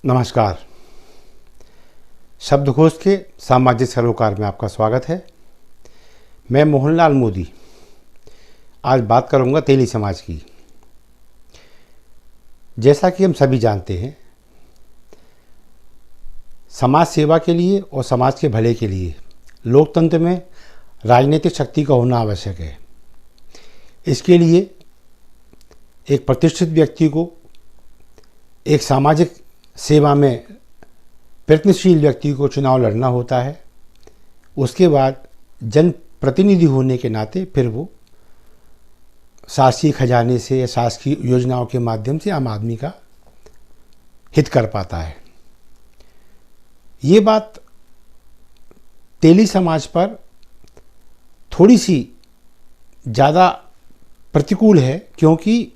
नमस्कार। शब्दकोश के सामाजिक सरोकार में आपका स्वागत है। मैं मोहनलाल मोदी आज बात करूंगा तेली समाज की। जैसा कि हम सभी जानते हैं, समाज सेवा के लिए और समाज के भले के लिए लोकतंत्र में राजनीतिक शक्ति का होना आवश्यक है। इसके लिए एक प्रतिष्ठित व्यक्ति को, एक सामाजिक सेवा में प्रयत्नशील व्यक्ति को चुनाव लड़ना होता है। उसके बाद जनप्रतिनिधि होने के नाते फिर वो शासकीय खजाने से या शासकीय योजनाओं के माध्यम से आम आदमी का हित कर पाता है। ये बात तेली समाज पर थोड़ी सी ज़्यादा प्रतिकूल है, क्योंकि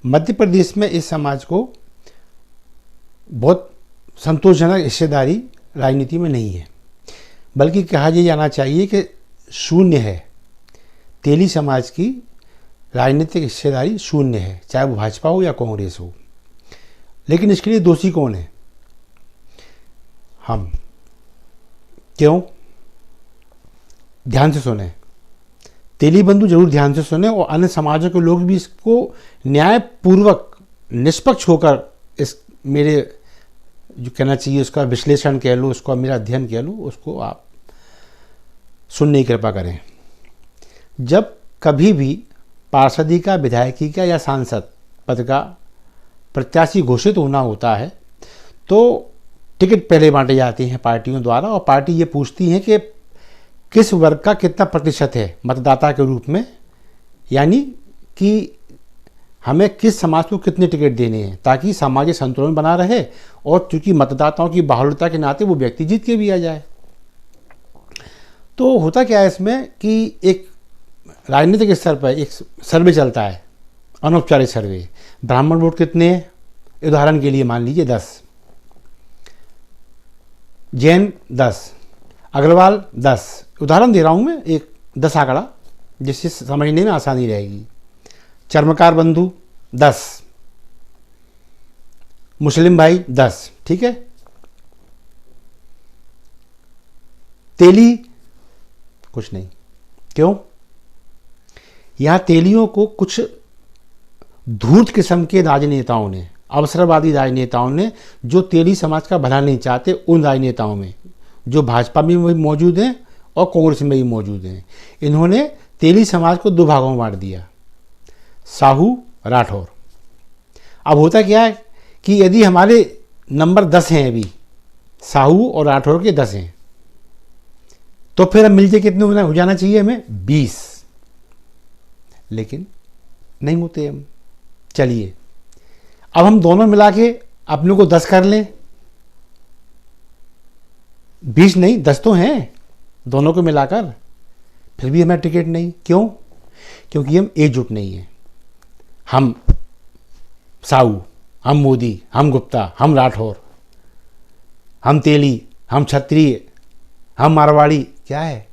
मध्य प्रदेश में इस समाज को बहुत संतोषजनक हिस्सेदारी राजनीति में नहीं है, बल्कि कहा यह जाना चाहिए कि शून्य है। तेली समाज की राजनीतिक हिस्सेदारी शून्य है, चाहे वो भाजपा हो या कांग्रेस हो। लेकिन इसके लिए दोषी कौन है? हम। क्यों? ध्यान से सुने, तेली बंधु जरूर ध्यान से सुने और अन्य समाजों के लोग भी इसको न्यायपूर्वक निष्पक्ष होकर इस मेरे जो कहना चाहिए उसका विश्लेषण कह लो, उसका मेरा अध्ययन कह लो, उसको आप सुनने की कृपा करें। जब कभी भी पार्षदी का, विधायकी का या सांसद पद का प्रत्याशी घोषित होना होता है तो टिकट पहले बांटे जाते हैं पार्टियों द्वारा, और पार्टी ये पूछती है कि किस वर्ग का कितना प्रतिशत है मतदाता के रूप में, यानी कि हमें किस समाज को कितने टिकट देने हैं, ताकि सामाजिक संतुलन बना रहे और चूंकि मतदाताओं की बाहुल्यता के नाते वो व्यक्ति जीत के भी आ जाए। तो होता क्या है इसमें कि एक राजनीतिक स्तर पर एक सर्वे चलता है, अनौपचारिक सर्वे। ब्राह्मण वोट कितने हैं? उदाहरण के लिए मान लीजिए 10, जैन 10, अग्रवाल 10। उदाहरण दे रहा हूं मैं, एक 10 आंकड़ा जिससे समझने में आसानी रहेगी। चर्मकार बंधु 10, मुस्लिम भाई 10, ठीक है। तेली कुछ नहीं। क्यों? यहां तेलियों को कुछ धूर्त किस्म के राजनेताओं ने, अवसरवादी राजनेताओं ने, जो तेली समाज का भला नहीं चाहते, उन राजनेताओं में जो भाजपा में भी मौजूद हैं और कांग्रेस में भी मौजूद हैं, इन्होंने तेली समाज को दो भागों में बांट दिया, साहू, राठौर। अब होता क्या है कि यदि हमारे नंबर 10 हैं, अभी साहू और राठौर के 10 हैं, तो फिर हम मिलके कितने हो जाना चाहिए? हमें 20। लेकिन नहीं होते हम। चलिए अब हम दोनों मिला के अपने को 10 कर लें। 20 नहीं, 10 तो हैं दोनों को मिलाकर, फिर भी हमें टिकट नहीं। क्यों? क्योंकि हम एकजुट नहीं हैं। हम साहू, हम मोदी, हम गुप्ता, हम राठौर, हम तेली, हम क्षत्रिय, हम मारवाड़ी, क्या है?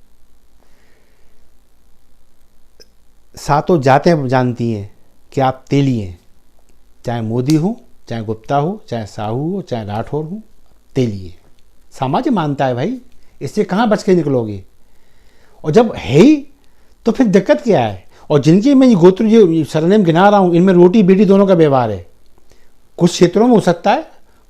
सातों जातें जानती हैं कि आप तेली हैं। चाहे मोदी हो, चाहे गुप्ता हो, चाहे साहू हो, चाहे राठौर हो, तेली है। समाज मानता है भाई, इससे कहाँ बच के निकलोगे? और जब है ही तो फिर दिक्कत क्या है? और जिनके मैं ये गोत्र जो सरनेम गिना रहा हूँ, इनमें रोटी बेटी दोनों का व्यवहार है। कुछ क्षेत्रों में हो सकता है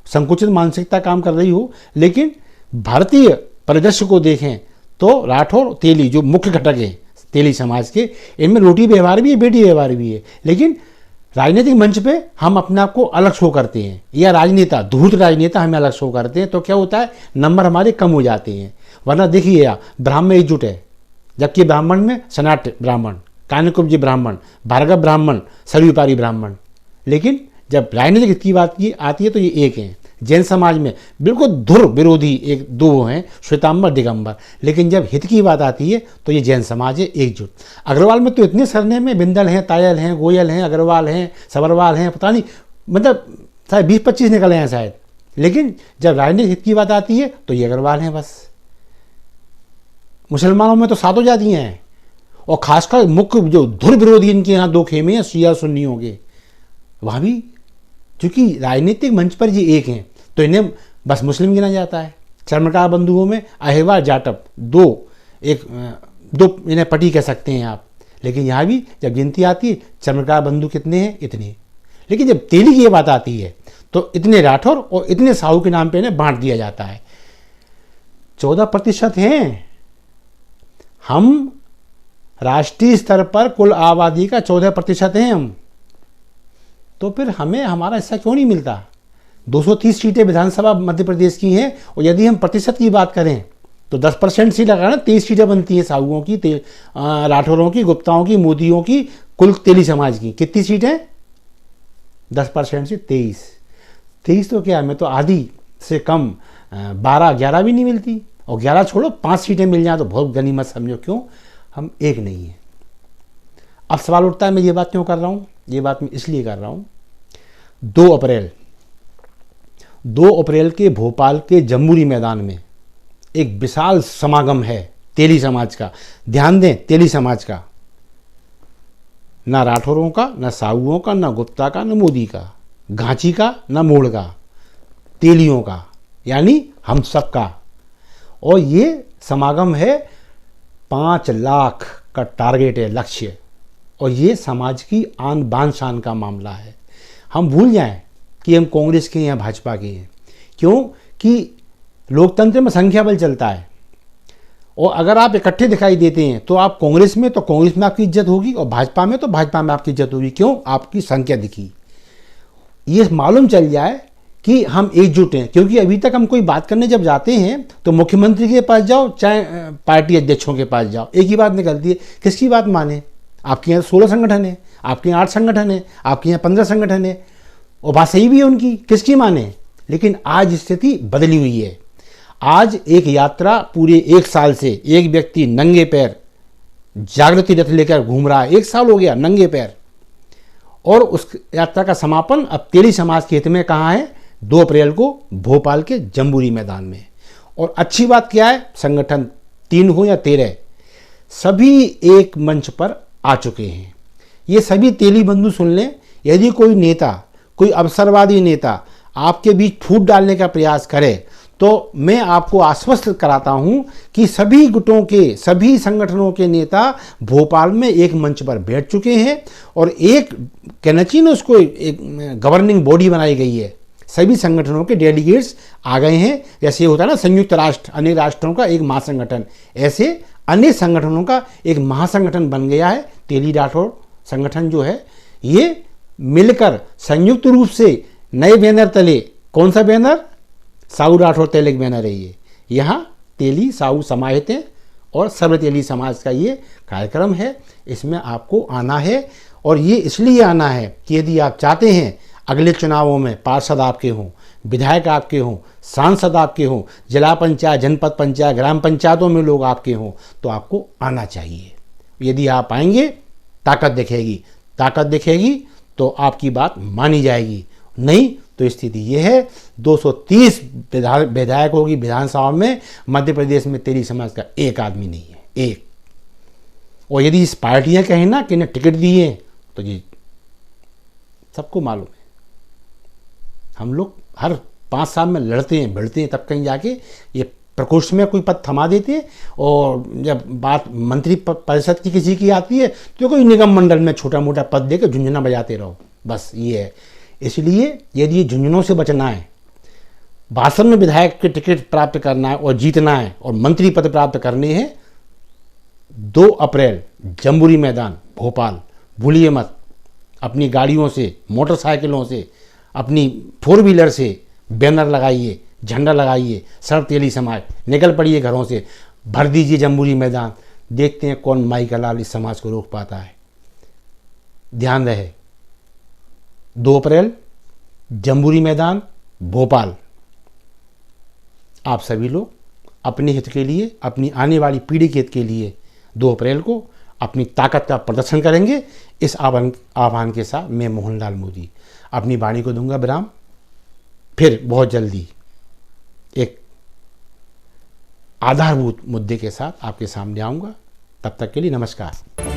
संकुचित मानसिकता काम कर रही हो, लेकिन भारतीय परिदृश्य को देखें तो राठौर, तेली जो मुख्य घटक हैं तेली समाज के, इनमें रोटी व्यवहार भी है, बेटी व्यवहार भी है। लेकिन राजनीतिक मंच पे हम अपने आप को अलग शो करते हैं, या राजनेता, धूर्त राजनेता हमें अलग शो करते हैं, तो क्या होता है? नंबर हमारे कम हो जाते हैं। वरना देखिए, या ब्राह्मण एकजुट है, जबकि ब्राह्मण में सनाट ब्राह्मण, कान्यकुब्ज ब्राह्मण, भार्गव ब्राह्मण, सर्वव्यापी ब्राह्मण। लेकिन जब राजनीतिक की बात की आती है तो ये एक हैं। जैन समाज में बिल्कुल धुर विरोधी एक दो हैं, श्वेतांबर, दिगंबर। लेकिन जब हित की बात आती है तो ये जैन समाज है एकजुट। अग्रवाल में तो इतने सरनेम में बिंदल हैं, तायल हैं, गोयल हैं, अग्रवाल हैं, सबरवाल हैं, पता नहीं, मतलब शायद 20-25 निकले हैं शायद। लेकिन जब राजनीतिक हित की बात आती है तो ये अग्रवाल हैं बस। मुसलमानों में तो सातों जातियाँ हैं, और खासकर मुख्य जो धुर विरोधी इनके यहाँ दो खेमे हैं, शिया सुन्नियों के, वहाँ भी चूंकि राजनीतिक मंच पर ये एक हैं, तो इन्हें बस मुस्लिम गिना जाता है। चर्मकार बंधुओं में अहिवा जाटव दो इन्हें पटी कह सकते हैं आप। लेकिन यहाँ भी जब गिनती आती है चर्मकार बंधु कितने हैं, इतने। लेकिन जब तेली की ये बात आती है तो इतने राठौर और इतने साहू के नाम पे इन्हें बांट दिया जाता है। 14% हैं हम, राष्ट्रीय स्तर पर कुल आबादी का 14% हैं हम। तो फिर हमें हमारा हिस्सा क्यों नहीं मिलता? 230 सीटें विधानसभा मध्य प्रदेश की हैं, और यदि हम प्रतिशत की बात करें तो 10% सीट लगा ना, 23 सीटें बनती हैं साहुओं की, राठौरों की, गुप्ताओं की, मोदियों की, कुल तेली समाज की। कितनी सीटें? 10% से 23 तो क्या, मैं तो आधी से कम 12-11 भी नहीं मिलती। और 11 छोड़ो, 5 सीटें मिल जाए तो बहुत गनीमत समझो। क्यों? हम एक नहीं है। अब सवाल उठता है मैं ये बात क्यों कर रहा हूँ? ये बात मैं इसलिए कर रहा हूँ, 2 अप्रैल के भोपाल के जम्बूरी मैदान में एक विशाल समागम है तेली समाज का। ध्यान दें, तेली समाज का, ना राठौरों का, ना साहुओं का, ना गुप्ता का, ना मोदी का, घांची का, ना मोड़ का, तेलियों का, यानी हम सब का। और ये समागम है 5 लाख का टारगेट है, लक्ष्य। और ये समाज की आन बान शान का मामला है। हम भूल जाएं कि हम कांग्रेस के हैं, भाजपा के हैं। क्यों? कि लोकतंत्र में संख्या बल चलता है, और अगर आप इकट्ठे दिखाई देते हैं तो आप कांग्रेस में, तो कांग्रेस में आपकी इज्जत होगी, और भाजपा में, तो भाजपा में आपकी इज्जत होगी। क्यों? आपकी संख्या दिखी। ये मालूम चल जाए कि हम एकजुट हैं। क्योंकि अभी तक हम कोई बात करने जब जाते हैं तो मुख्यमंत्री के पास जाओ, चाहे पार्टी अध्यक्षों के पास जाओ, एक ही बात निकलती है, किसकी बात माने? आपके यहाँ 16 संगठन है, आपके यहाँ 8 संगठन है, आपके यहाँ 15 संगठन है, और बात सही भी है उनकी, किसकी माने? लेकिन आज स्थिति बदली हुई है। आज एक यात्रा पूरे 1 साल से एक व्यक्ति नंगे पैर जागृति रथ लेकर घूम रहा है। 1 साल हो गया नंगे पैर, और उस यात्रा का समापन अब तेली समाज के हित में कहाँ है? 2 अप्रैल को भोपाल के जम्बूरी मैदान में। और अच्छी बात क्या है? संगठन 3 हो या 13, सभी एक मंच पर आ चुके हैं। ये सभी तेली बंधु सुन लें, यदि कोई नेता, कोई अवसरवादी नेता आपके बीच फूट डालने का प्रयास करे तो मैं आपको आश्वस्त कराता हूं कि सभी गुटों के, सभी संगठनों के नेता भोपाल में एक मंच पर बैठ चुके हैं, और एक कहना चाहिए ना उसको, एक गवर्निंग बॉडी बनाई गई है। सभी संगठनों के डेलीगेट्स आ गए हैं। जैसे होता है ना संयुक्त राष्ट्र, अनेक राष्ट्रों का एक महासंगठन, ऐसे अनेक संगठनों का एक महासंगठन बन गया है। तेली राठौर संगठन जो है, ये मिलकर संयुक्त रूप से नए बैनर तले, कौन सा बैनर? साहू राठौर तेलक बैनर है ये। यहाँ तेली साहू समाहित हैं, और सर्व तेली समाज का ये कार्यक्रम है। इसमें आपको आना है, और ये इसलिए आना है कि यदि आप चाहते हैं अगले चुनावों में पार्षद आपके हों, विधायक आपके हों, सांसद आपके हों, जिला पंचायत, जनपद पंचायत, ग्राम पंचायतों में लोग आपके हों, तो आपको आना चाहिए। यदि आप आएंगे, ताकत दिखेगी, ताकत दिखेगी तो आपकी बात मानी जाएगी। नहीं तो स्थिति ये है, 230 विधायकों की विधानसभा में मध्य प्रदेश में तेली समाज का एक आदमी नहीं है, एक। और यदि इस पार्टियां कहें ना कि इन्हें टिकट दिए, तो ये सबको मालूम है। हम लोग हर 5 साल में लड़ते हैं, भिड़ते हैं, तब कहीं जाके ये प्रकोष्ठ में कोई पद थमा देते हैं, और जब बात मंत्री परिषद की किसी की आती है तो कोई निगम मंडल में छोटा मोटा पद देकर झुंझुना बजाते रहो, बस ये है। इसलिए यदि झुंझुनों से बचना है, भाषण में विधायक के टिकट प्राप्त करना है और जीतना है, और मंत्री पद प्राप्त करने हैं, 2 अप्रैल जम्बूरी मैदान भोपाल, भूलिए मत। अपनी गाड़ियों से, मोटरसाइकिलों से, अपनी 4 व्हीलर से बैनर लगाइए, झंडा लगाइए, सर्व तेली समाज, निकल पड़िए घरों से, भर दीजिए जम्बूरी मैदान। देखते हैं कौन माई का लाल इस समाज को रोक पाता है। ध्यान रहे, 2 अप्रैल जम्बूरी मैदान भोपाल। आप सभी लोग अपने हित के लिए, अपनी आने वाली पीढ़ी के हित के लिए 2 अप्रैल को अपनी ताकत का प्रदर्शन करेंगे। इस आह्वान के साथ मैं मोहनलाल मोदी अपनी वाणी को दूंगा विराम। फिर बहुत जल्दी एक आधारभूत मुद्दे के साथ आपके सामने आऊँगा। तब तक के लिए नमस्कार।